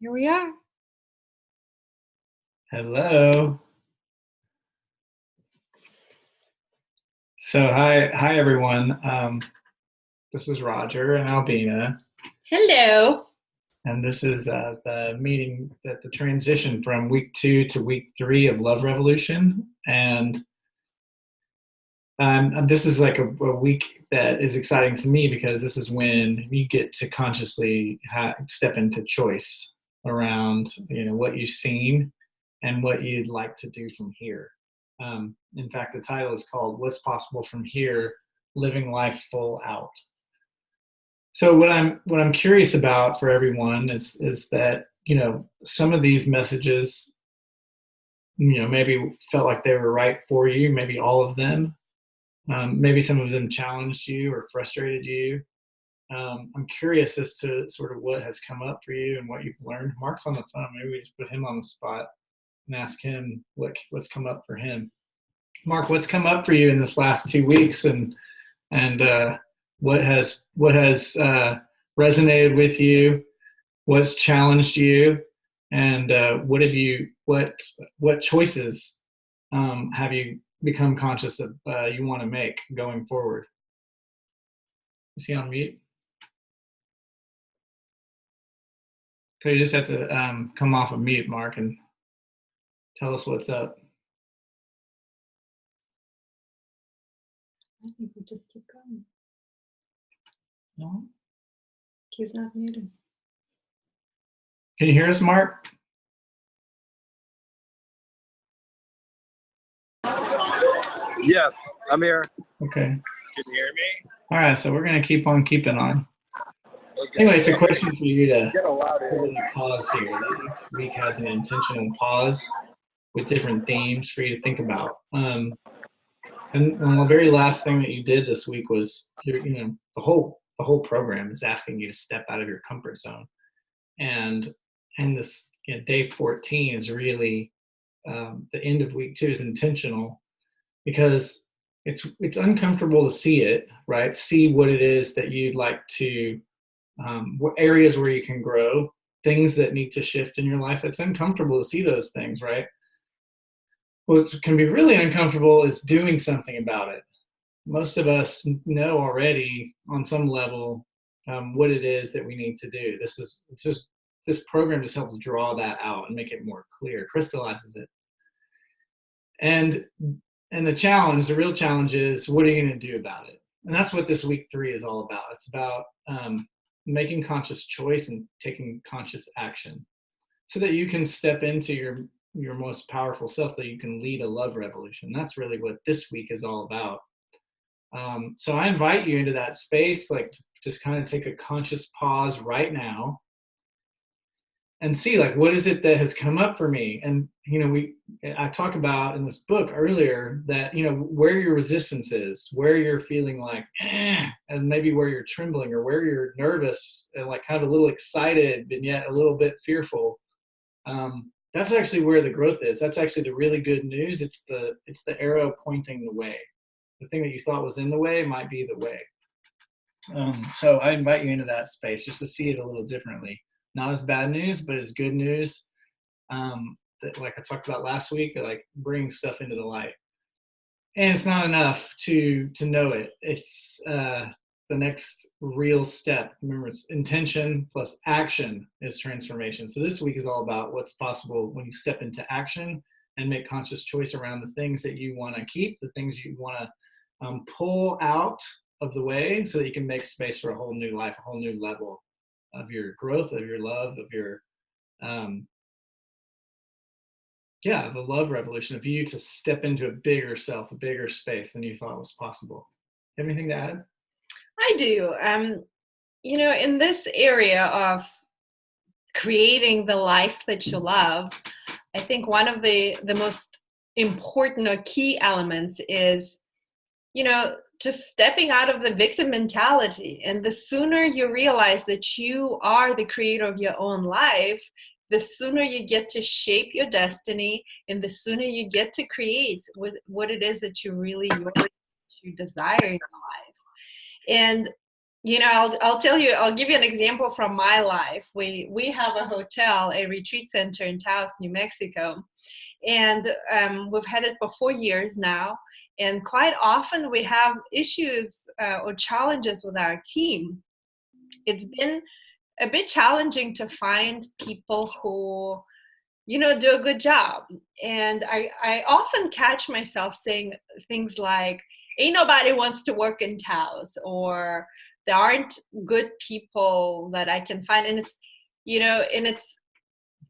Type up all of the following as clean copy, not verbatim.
Here we are. Hello. So hi everyone. This is Roger and Albina, Hello. and this is the meeting that the transition from week 2 to week 3 of Love Revolution, and this is like a week that is exciting to me because this is when you get to consciously step into choice around what you've seen and what you'd like to do from here. In fact, the title is called "What's Possible from Here: Living Life Full Out." So what I'm curious about for everyone is that some of these messages maybe felt like they were right for you, maybe all of them. Maybe some of them challenged you or frustrated you. I'm curious as to sort of what has come up for you and what you've learned. Mark's on the phone. Maybe we just put him on the spot and ask him what's come up for him. Mark, what's come up for you in this last 2 weeks, and what has resonated with you? What's challenged you, and what choices have you become conscious of you want to make going forward? Is he on mute? So you just have to come off of mute, Mark, and tell us what's up. I think we just keep going. No? He's not muted. Can you hear us, Mark? Yes, I'm here. Okay. Can you hear me? All right, so we're going to keep on keeping on. Okay. Anyway, it's a question for you to Get a louder. pause here. Each week has an intentional pause with different themes for you to think about. And the very last thing that you did this week was, the whole program is asking you to step out of your comfort zone. And this day 14 is really the end of week 2 is intentional because it's uncomfortable to see it, right? See what it is that you'd like to, areas where you can grow, things that need to shift in your life. It's uncomfortable to see those things, right? What can be really uncomfortable is doing something about it. Most of us know already on some level what it is that we need to do. This program just helps draw that out and make it more clear, crystallizes it. And the real challenge is, what are you going to do about it? And that's what this week 3 is all about. It's about making conscious choice and taking conscious action so that you can step into your most powerful self, that you can lead a love revolution. That's really what this week is all about. So I invite you into that space, like to just kind of take a conscious pause right now and see, like, what is it that has come up for me? And I talk about in this book earlier that where your resistance is, where you're feeling like and maybe where you're trembling or where you're nervous and like kind of a little excited and yet a little bit fearful. That's actually where the growth is. That's actually the really good news. It's the arrow pointing the way. The thing that you thought was in the way might be the way. So I invite you into that space just to see it a little differently. Not as bad news, but as good news. That, like I talked about last week, like bring stuff into the light. And it's not enough to know it. It's the next real step. Remember, it's intention plus action is transformation. So this week is all about what's possible when you step into action and make conscious choice around the things that you want to keep, the things you want to pull out of the way so that you can make space for a whole new life, a whole new level of your growth, of your love, of your the love revolution, of you to step into a bigger self, a bigger space than you thought was possible. You have anything to add? I do. In this area of creating the life that you love, I think one of the most important or key elements is, just stepping out of the victim mentality. And the sooner you realize that you are the creator of your own life, the sooner you get to shape your destiny, and the sooner you get to create what it is that you really you desire in your life. And I'll tell you, I'll give you an example from my life. We have a hotel, a retreat center in Taos, New Mexico, and we've had it for 4 years now. And quite often we have issues or challenges with our team. It's been a bit challenging to find people who, do a good job. And I often catch myself saying things like, ain't nobody wants to work in Taos, or there aren't good people that I can find. And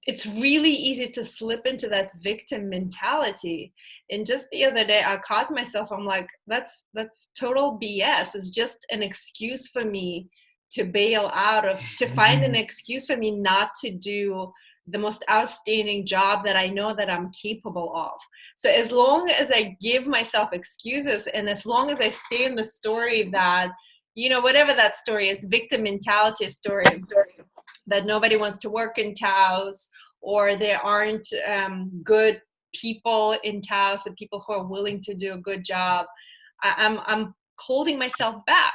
it's really easy to slip into that victim mentality. And just the other day I caught myself, I'm like, that's total BS. It's just an excuse for me to bail out of, to find an excuse for me not to do the most outstanding job that I know that I'm capable of. So as long as I give myself excuses, and as long as I stay in the story that, whatever that story is, victim mentality story, that nobody wants to work in Taos, or there aren't good people in Taos and people who are willing to do a good job, I'm holding myself back.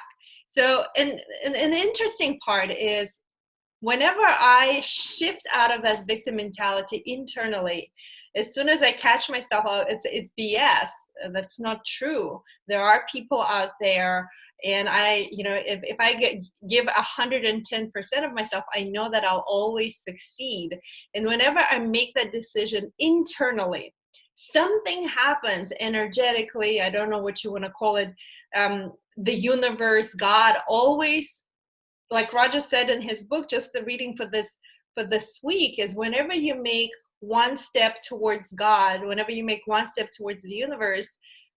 So, and an interesting part is, whenever I shift out of that victim mentality internally, as soon as I catch myself, it's BS. That's not true. There are people out there, and if I give 110% of myself, I know that I'll always succeed. And whenever I make that decision internally, something happens energetically. I don't know what you want to call it. The universe, God, always, like Roger said in his book, just the reading for this week is, whenever you make one step towards God, whenever you make one step towards the universe,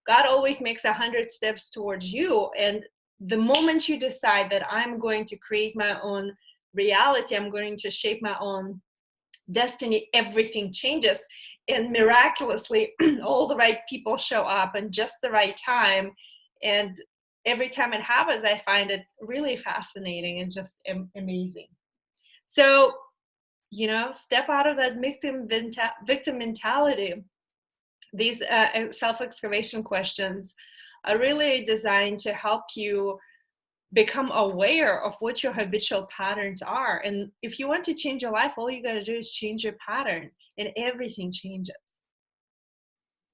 God always makes 100 steps towards you. And the moment you decide that I'm going to create my own reality, I'm going to shape my own destiny, everything changes. And miraculously, all the right people show up in just the right time. And every time it happens, I find it really fascinating and just amazing. So, step out of that victim mentality. These self-excavation questions are really designed to help you become aware of what your habitual patterns are. And if you want to change your life, all you got to do is change your pattern, and everything changes.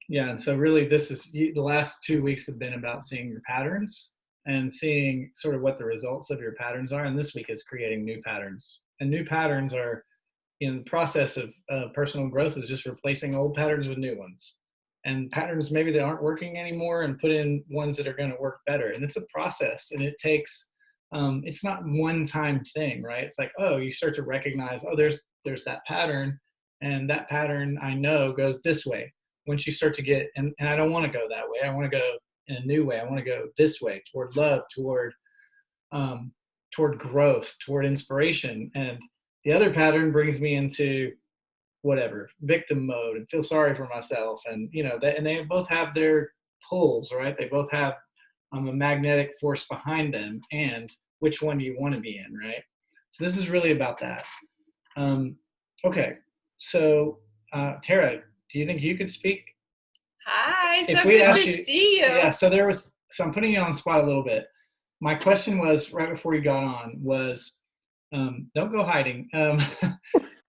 Yeah, and so really the last 2 weeks have been about seeing your patterns and seeing sort of what the results of your patterns are. And this week is creating new patterns. And new patterns are, the process of personal growth is just replacing old patterns with new ones. And patterns maybe that aren't working anymore, and put in ones that are going to work better. And it's a process, and it takes, it's not one time thing, right? It's like, oh, you start to recognize, oh, there's that pattern, and that pattern I know goes this way. Once you start to get, and I don't want to go that way. I want to go in a new way. I want to go this way, toward love, toward growth, toward inspiration. And the other pattern brings me into whatever, victim mode, and feel sorry for myself. And, and they both have their pulls, right? They both have a magnetic force behind them. And which one do you want to be in, right? So this is really about that. Okay. So, Tara, do you think you could speak? Hi, so good to see you. Yeah, so I'm putting you on the spot a little bit. My question was, right before you got on, was, don't go hiding.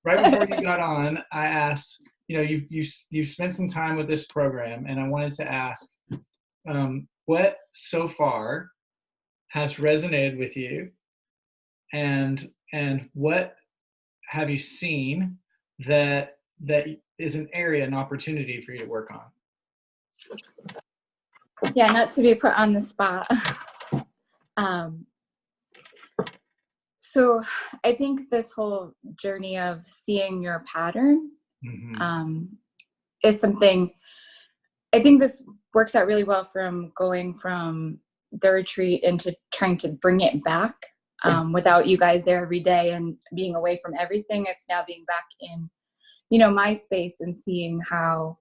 Right before you got on, I asked, you've spent some time with this program, and I wanted to ask, what so far has resonated with you, and what have you seen that is an opportunity for you to work on? Yeah, not to be put on the spot. So I think this whole journey of seeing your pattern is something, I think this works out really well from going from the retreat into trying to bring it back without you guys there every day and being away from everything. It's now being back in, my space, and seeing how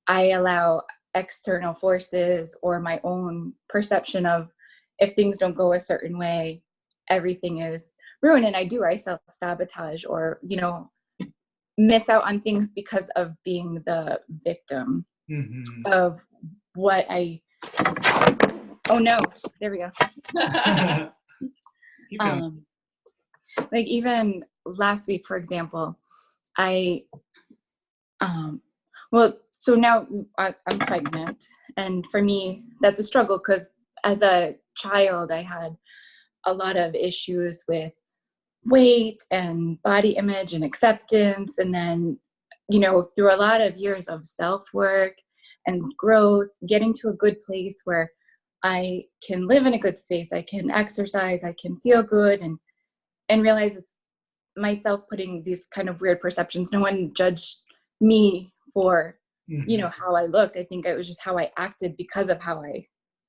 I allow external forces or my own perception of, if things don't go a certain way, everything is ruined. And I self-sabotage or, miss out on things because of being the victim of what oh no, there we go. Keep going. Like even last week, for example, I, well, so now I'm pregnant, and for me, that's a struggle because as a child, I had a lot of issues with weight and body image and acceptance. And then, you know, through a lot of years of self-work and growth, getting to a good place where I can live in a good space, I can exercise, I can feel good, and realize it's myself putting these kind of weird perceptions. No one judged me for, you know, how I looked. I think it was just how I acted because of how I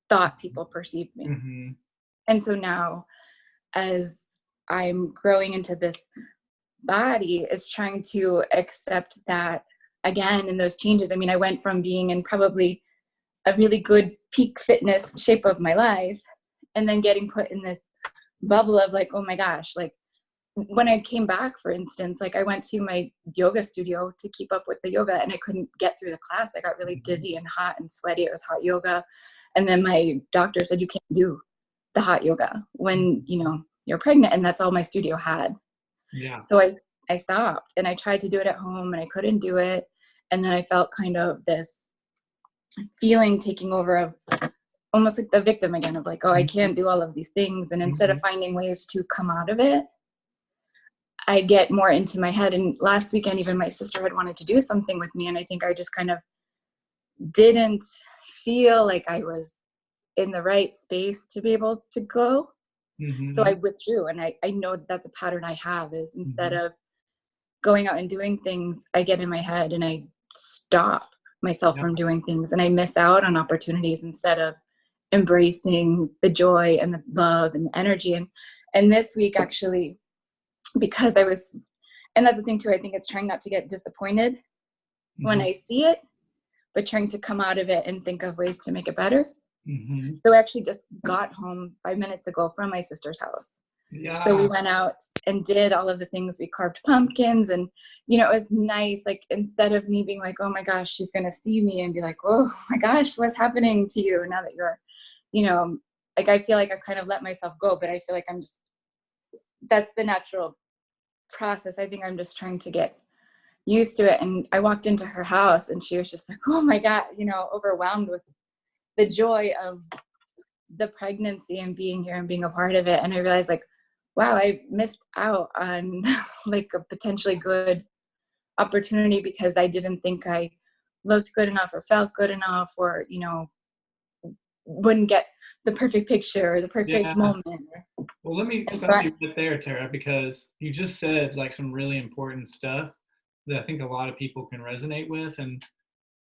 thought people perceived me. And so now, as I'm growing into this body, is trying to accept that again in those changes. I mean, I went from being in probably a really good peak fitness shape of my life, and then getting put in this bubble of like, oh my gosh, like when I came back, for instance, like I went to my yoga studio to keep up with the yoga, and I couldn't get through the class. I got really dizzy and hot and sweaty. It was hot yoga. And then my doctor said, you can't do the hot yoga when, you know, you're pregnant. And that's all my studio had. Yeah. So I stopped, and I tried to do it at home, and I couldn't do it. And then I felt kind of this feeling taking over of almost like the victim again of like, oh, I can't do all of these things. And instead of finding ways to come out of it, I get more into my head. And last weekend, even my sister had wanted to do something with me. And I think I just kind of didn't feel like I was in the right space to be able to go. So I withdrew. And I know that's a pattern I have, is instead of going out and doing things, I get in my head and I stop myself from doing things, and I miss out on opportunities instead of embracing the joy and the love and the energy. And this week, actually, because I was, and that's the thing too, I think it's trying not to get disappointed when I see it, but trying to come out of it and think of ways to make it better. So I actually just got home 5 minutes ago from my sister's house. So we went out and did all of the things. We carved pumpkins, and, you know, it was nice. Like, instead of me being like, oh my gosh, she's going to see me and be like, oh my gosh, what's happening to you now that you're, you know, like, I feel like I've kind of let myself go, but I feel like I'm just, that's the natural process. I think I'm just trying to get used to it. And I walked into her house, and she was just like, oh my God, you know, overwhelmed with the joy of the pregnancy and being here and being a part of it. And I realized, like, wow, I missed out on like a potentially good opportunity because I didn't think I looked good enough or felt good enough, or, you know, wouldn't get the perfect picture or the perfect moment. Well, let me stop you right there, Tara, because you just said like some really important stuff that I think a lot of people can resonate with. And,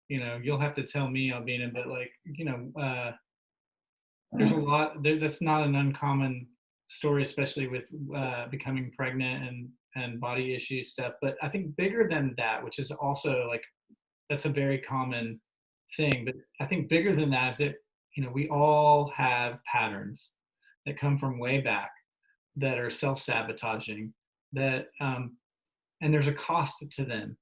you know, you'll have to tell me, Albina, but like, you know, there's a lot there. That's not an uncommon story, especially with becoming pregnant and body issue stuff. But I think bigger than that, which is also like, that's a very common thing. But I think bigger than that is that, you know, we all have patterns that come from way back that are self-sabotaging, that and there's a cost to them,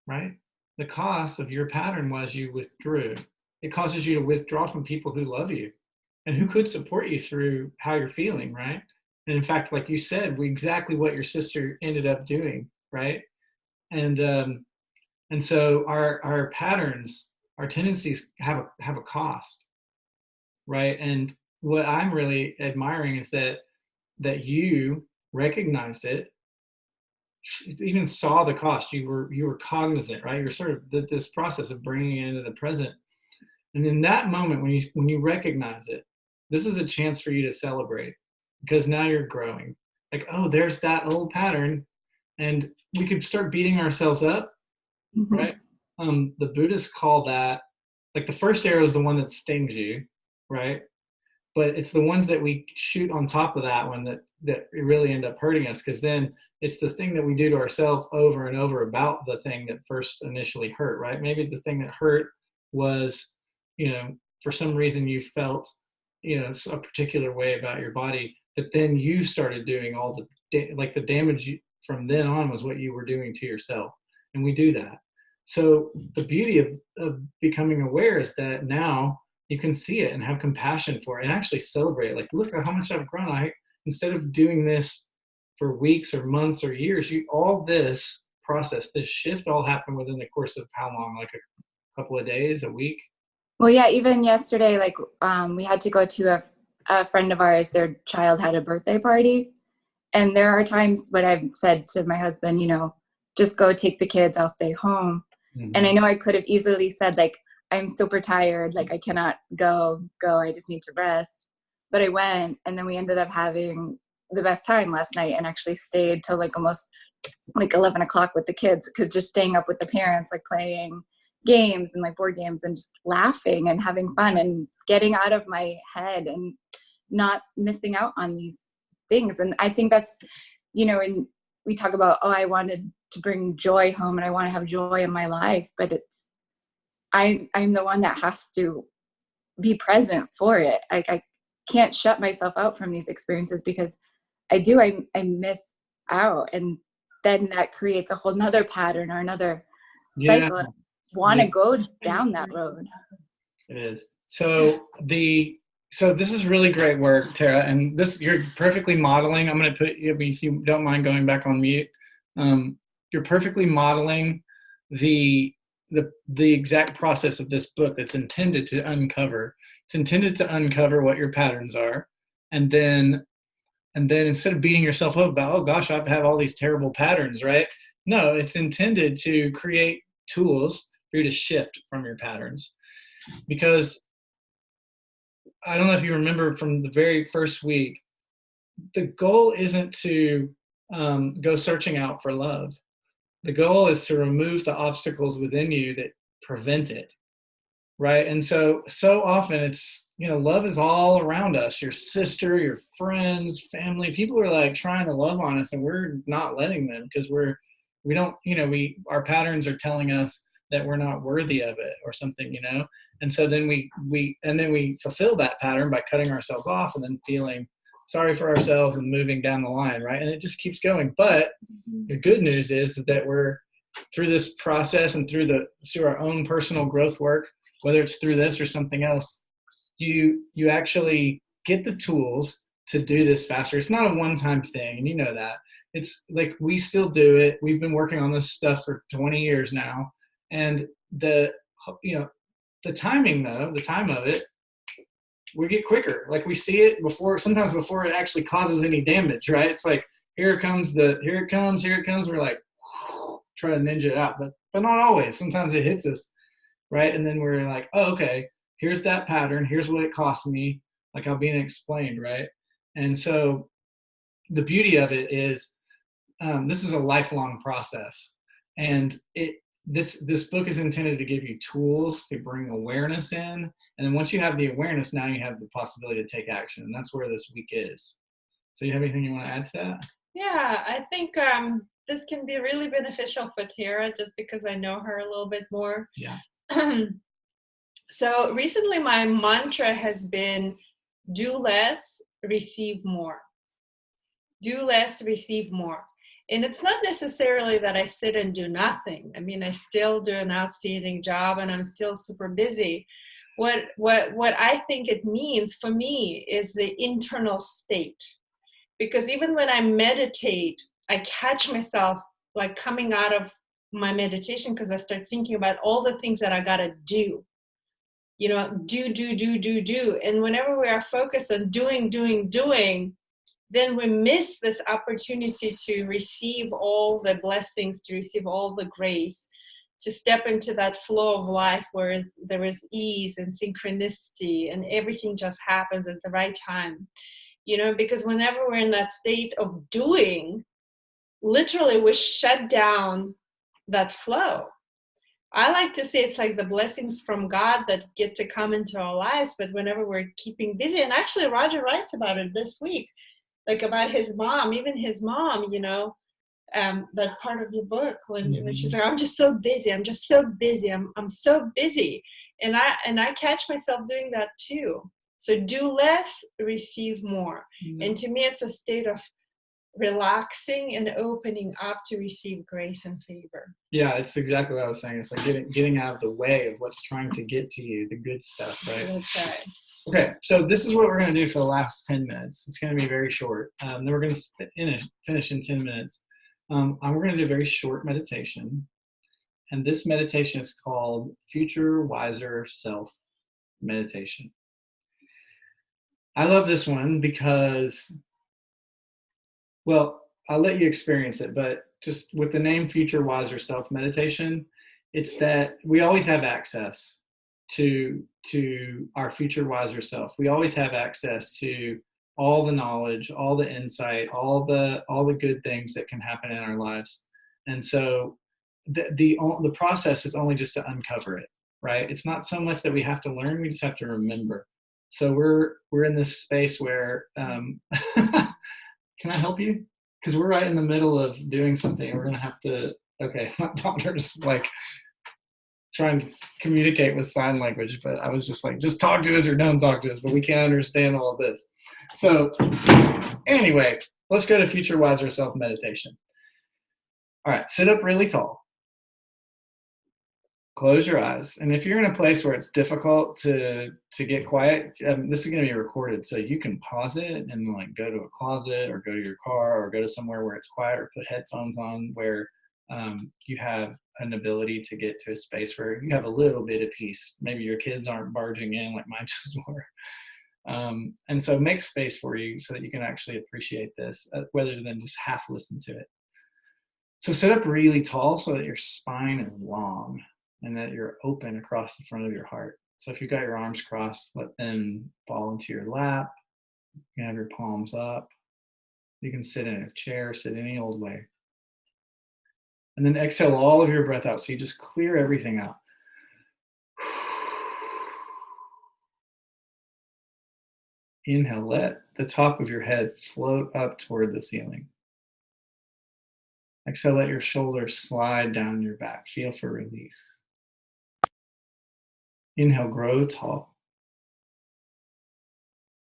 right? The cost of your pattern was you withdrew. It causes you to withdraw from people who love you and who could support you through how you're feeling, right? And in fact, like you said, exactly what your sister ended up doing, right? And so our patterns, our tendencies have a cost, right? And what I'm really admiring is that you recognized it, even saw the cost. You were cognizant, right? You're sort of this process of bringing it into the present. And in that moment, when you recognize it, this is a chance for you to celebrate, because now you're growing. Like, oh, there's that old pattern, and we could start beating ourselves up, right? The Buddhists call that, like, the first arrow is the one that stings you, right? But it's the ones that we shoot on top of that one that really end up hurting us, because then it's the thing that we do to ourselves over and over about the thing that first initially hurt, right? Maybe the thing that hurt was, you know, for some reason you felt, you know, a particular way about your body, but then you started doing all the damage from then on was what you were doing to yourself. And we do that. So the beauty of becoming aware is that now you can see it and have compassion for it and actually celebrate. Like, look at how much I've grown. instead of doing this for weeks or months or years, all this process, this shift all happened within the course of how long? Like a couple of days, a week? Well, yeah, even yesterday, like we had to go to a friend of ours, their child had a birthday party. And there are times when I've said to my husband, just go take the kids, I'll stay home. Mm-hmm. And I know I could have easily said, like, I'm super tired, like I cannot go, I just need to rest. But I went, and then we ended up having the best time last night and actually stayed till like almost like 11 o'clock with the kids, because just staying up with the parents, like playing games and like board games and just laughing and having fun and getting out of my head and not missing out on these things. And I think that's, and we talk about, I wanted to bring joy home and I want to have joy in my life, but I'm the one that has to be present for it. I can't shut myself out from these experiences, because I miss out, and then that creates a whole nother pattern or another cycle. Want to go down that road. It is. So this is really great work, Tara, and this, you're perfectly modeling. I'm going to put you, if you don't mind going back on mute. You're perfectly modeling the exact process of this book that's intended to uncover. It's intended to uncover what your patterns are, and then instead of beating yourself up about, oh gosh, I have all these terrible patterns, right? No, it's intended to create tools for you to shift from your patterns. Because I don't know if you remember from the very first week, the goal isn't to go searching out for love. The goal is to remove the obstacles within you that prevent it, right? And so often it's, love is all around us. Your sister, your friends, family, people are like trying to love on us, and we're not letting them, because we don't, our patterns are telling us that we're not worthy of it or something, And so then we fulfill that pattern by cutting ourselves off and then feeling sorry for ourselves and moving down the line, right? And it just keeps going. But the good news is that we're through this process and through our own personal growth work, whether it's through this or something else, you actually get the tools to do this faster. It's not a one-time thing, and you know that. It's like we still do it. We've been working on this stuff for 20 years now. And the timing, though, the time of it, we get quicker. Like we see it sometimes before it actually causes any damage, right? It's like, here it comes. We're like, try to ninja it out, but not always. Sometimes it hits us, right? And then we're like, oh, okay, here's that pattern. Here's what it cost me. Like how being explained, right? And so the beauty of it is this is a lifelong process. And this book is intended to give you tools to bring awareness in. And then once you have the awareness, now you have the possibility to take action. And that's where this week is. So you have anything you want to add to that? Yeah, I think this can be really beneficial for Tara, just because I know her a little bit more. Yeah. So recently my mantra has been, do less, receive more. Do less, receive more. And it's not necessarily that I sit and do nothing. I mean, I still do an outstanding job and I'm still super busy. What I think it means for me is the internal state. Because even when I meditate, I catch myself like coming out of my meditation, because I start thinking about all the things that I gotta do. Do. And whenever we are focused on doing, then we miss this opportunity to receive all the blessings, to receive all the grace, to step into that flow of life where there is ease and synchronicity and everything just happens at the right time. Because whenever we're in that state of doing, literally we shut down that flow. I like to say it's like the blessings from God that get to come into our lives, but whenever we're keeping busy, and actually Roger writes about it this week, like about his mom, even his mom, that part of the book when she's like, I'm so busy, I'm so busy. And I catch myself doing that too. So do less, receive more. Mm-hmm. And to me, it's a state of relaxing and opening up to receive grace and favor. Yeah, it's exactly what I was saying. It's like getting out of the way of what's trying to get to you, the good stuff, right? That's right. Okay, so this is what we're going to do for the last 10 minutes. It's going to be very short. Then we're going to finish in 10 minutes. We're going to do a very short meditation. And this meditation is called Future Wiser Self Meditation. I love this one because, well, I'll let you experience it, but just with the name Future Wiser Self Meditation, it's that we always have access to our future wiser self. We always have access to all the knowledge, all the insight, all the good things that can happen in our lives. And so the process is only just to uncover it, right? It's not so much that we have to learn, we just have to remember. So we're in this space where can I help you? Because we're right in the middle of doing something. We're gonna have to, okay, my daughter's like trying to communicate with sign language, but I was just like, just talk to us or don't talk to us, but we can't understand all of this. So anyway, let's go to Future Wiser Self Meditation. All right, sit up really tall. Close your eyes. And if you're in a place where it's difficult to get quiet, this is going to be recorded, so you can pause it and like go to a closet or go to your car or go to somewhere where it's quiet, or put headphones on where you have an ability to get to a space where you have a little bit of peace. Maybe your kids aren't barging in like mine just were. And so make space for you so that you can actually appreciate this, rather than just half listen to it. So sit up really tall so that your spine is long and that you're open across the front of your heart. So if you've got your arms crossed, let them fall into your lap. You can have your palms up. You can sit in a chair, sit any old way. And then exhale all of your breath out. So you just clear everything out. Inhale, let the top of your head float up toward the ceiling. Exhale, let your shoulders slide down your back. Feel for release. Inhale, grow tall.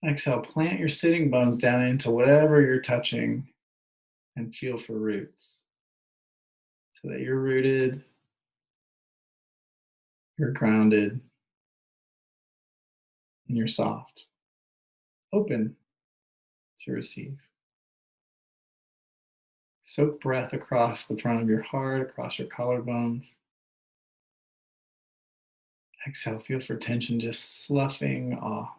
Exhale, plant your sitting bones down into whatever you're touching and feel for roots. So that you're rooted, you're grounded, and you're soft. Open to receive. Soak breath across the front of your heart, across your collarbones. Exhale, feel for tension just sloughing off.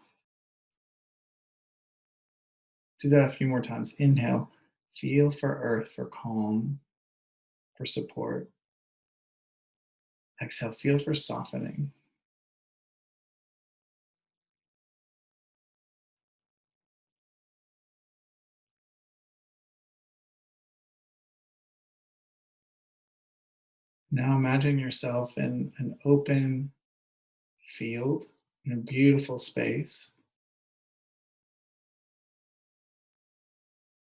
Do that a few more times. Inhale, feel for earth, for calm, for support. Exhale, feel for softening. Now imagine yourself in an open field, in a beautiful space.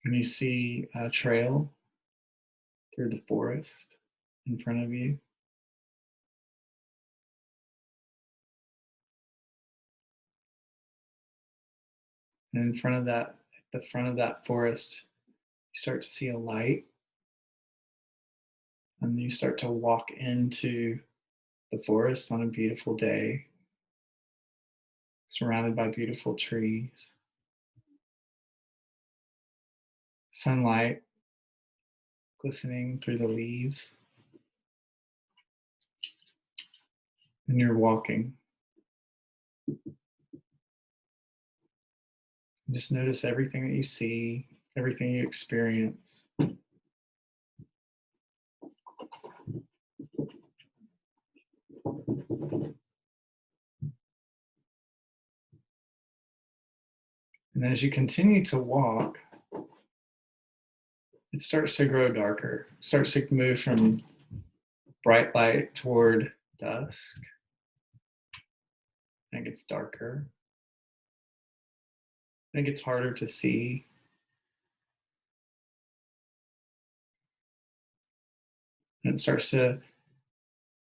And you see a trail through the forest in front of you. And in front of that, at the front of that forest, you start to see a light. And you start to walk into the forest on a beautiful day, surrounded by beautiful trees. Sunlight glistening through the leaves. And you're walking. Just notice everything that you see, everything you experience. And as you continue to walk, it starts to grow darker, starts to move from bright light toward dusk. And it gets darker. And it gets harder to see. And it starts to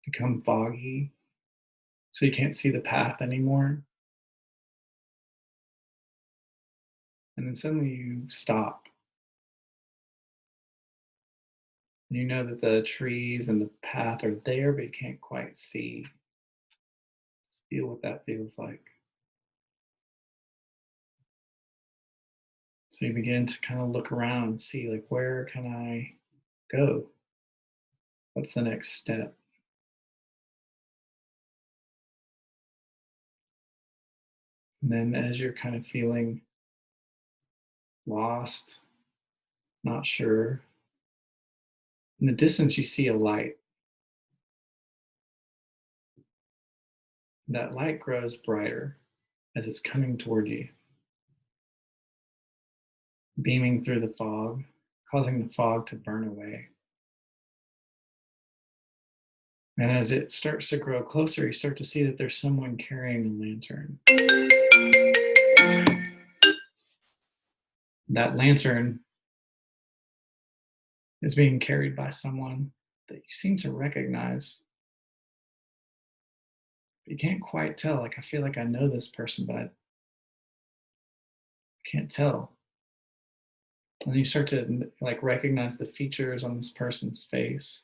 become foggy, so you can't see the path anymore. And then suddenly you stop. And you know that the trees and the path are there, but you can't quite see. Just feel what that feels like. So you begin to kind of look around and see, like, where can I go? What's the next step? And then as you're kind of feeling lost, not sure, in the distance you see a light. That light grows brighter as it's coming toward you, beaming through the fog, causing the fog to burn away. And as it starts to grow closer, you start to see that there's someone carrying a lantern. That lantern is being carried by someone that you seem to recognize. But you can't quite tell. Like, I feel like I know this person, but I can't tell. And you start to like recognize the features on this person's face.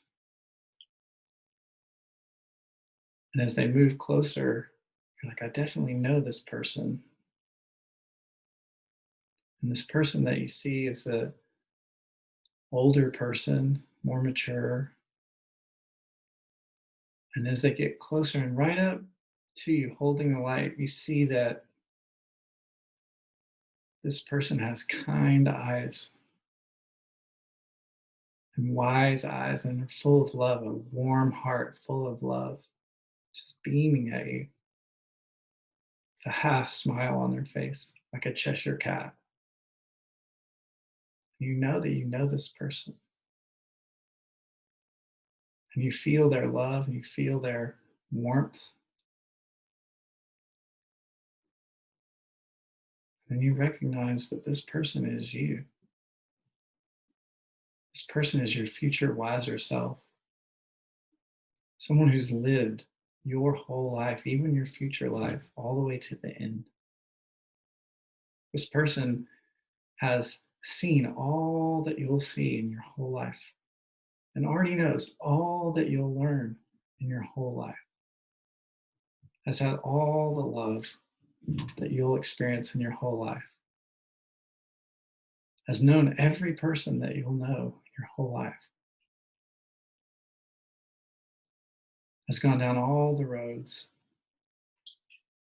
And as they move closer, you're like, I definitely know this person. And this person that you see is a older person, more mature. And as they get closer and right up to you, holding the light, you see that this person has kind eyes and wise eyes, and they're full of love, a warm heart full of love, just beaming at you with a half smile on their face, like a Cheshire cat. You know that you know this person. And you feel their love and you feel their warmth. And you recognize that this person is you. This person is your future wiser self. Someone who's lived your whole life, even your future life, all the way to the end. This person has seen all that you'll see in your whole life and already knows all that you'll learn in your whole life, has had all the love that you'll experience in your whole life, has known every person that you'll know your whole life, has gone down all the roads,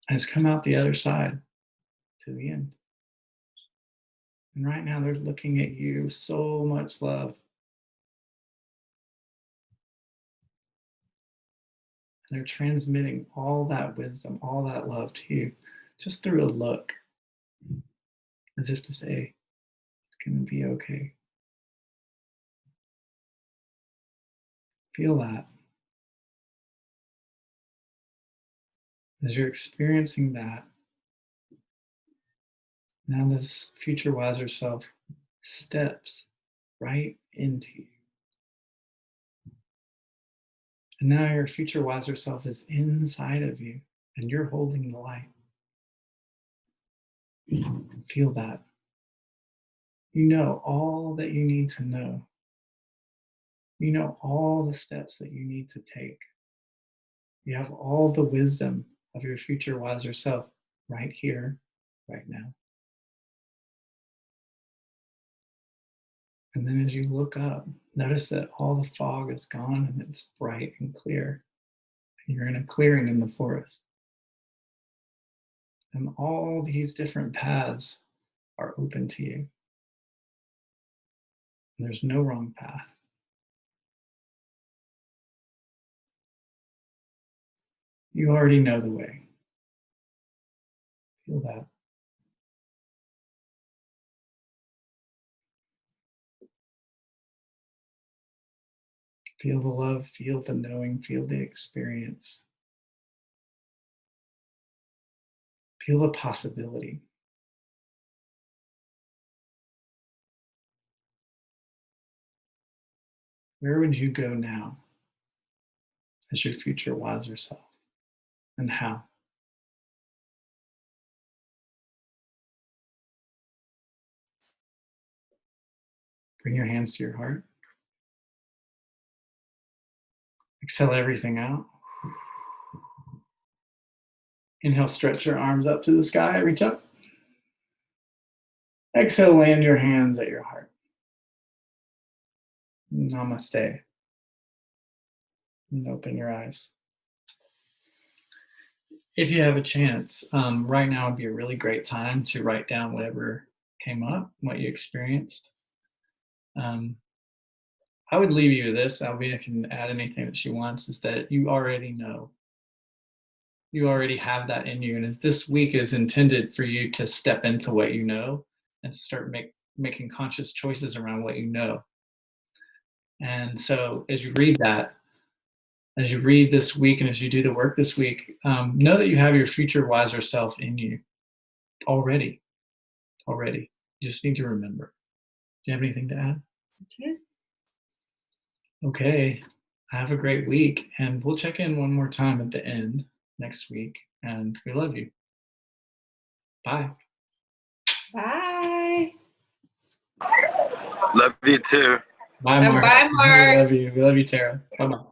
and has come out the other side to the end. And right now they're looking at you with so much love. And they're transmitting all that wisdom, all that love to you just through a look, as if to say, it's going to be okay. Feel that. As you're experiencing that, now this future wiser self steps right into you. And now your future wiser self is inside of you and you're holding the light. Feel that. You know all that you need to know. You know all the steps that you need to take. You have all the wisdom of your future wiser self right here, right now. And then as you look up, notice that all the fog is gone and it's bright and clear. And you're in a clearing in the forest. And all these different paths are open to you. And there's no wrong path. You already know the way. Feel that. Feel the love, feel the knowing, feel the experience. Feel the possibility. Where would you go now as your future wiser self? And how? Bring your hands to your heart. Exhale everything out. Inhale, stretch your arms up to the sky, reach up. Exhale, land your hands at your heart. Namaste. And open your eyes. If you have a chance, right now would be a really great time to write down whatever came up, what you experienced. I would leave you with this. Albie can add anything that she wants, is that you already know. You already have that in you. And as this week is intended for you to step into what you know and start making conscious choices around what you know. And so as you read that, as you read this week and as you do the work this week, know that you have your future wiser self in you already. You just need to remember. Do you have anything to add? Okay. Have a great week. And we'll check in one more time at the end next week. And we love you. Bye. Bye. Love you too. Bye, Mark. Bye, Mark. We love you. We love you, Tara. Bye-bye.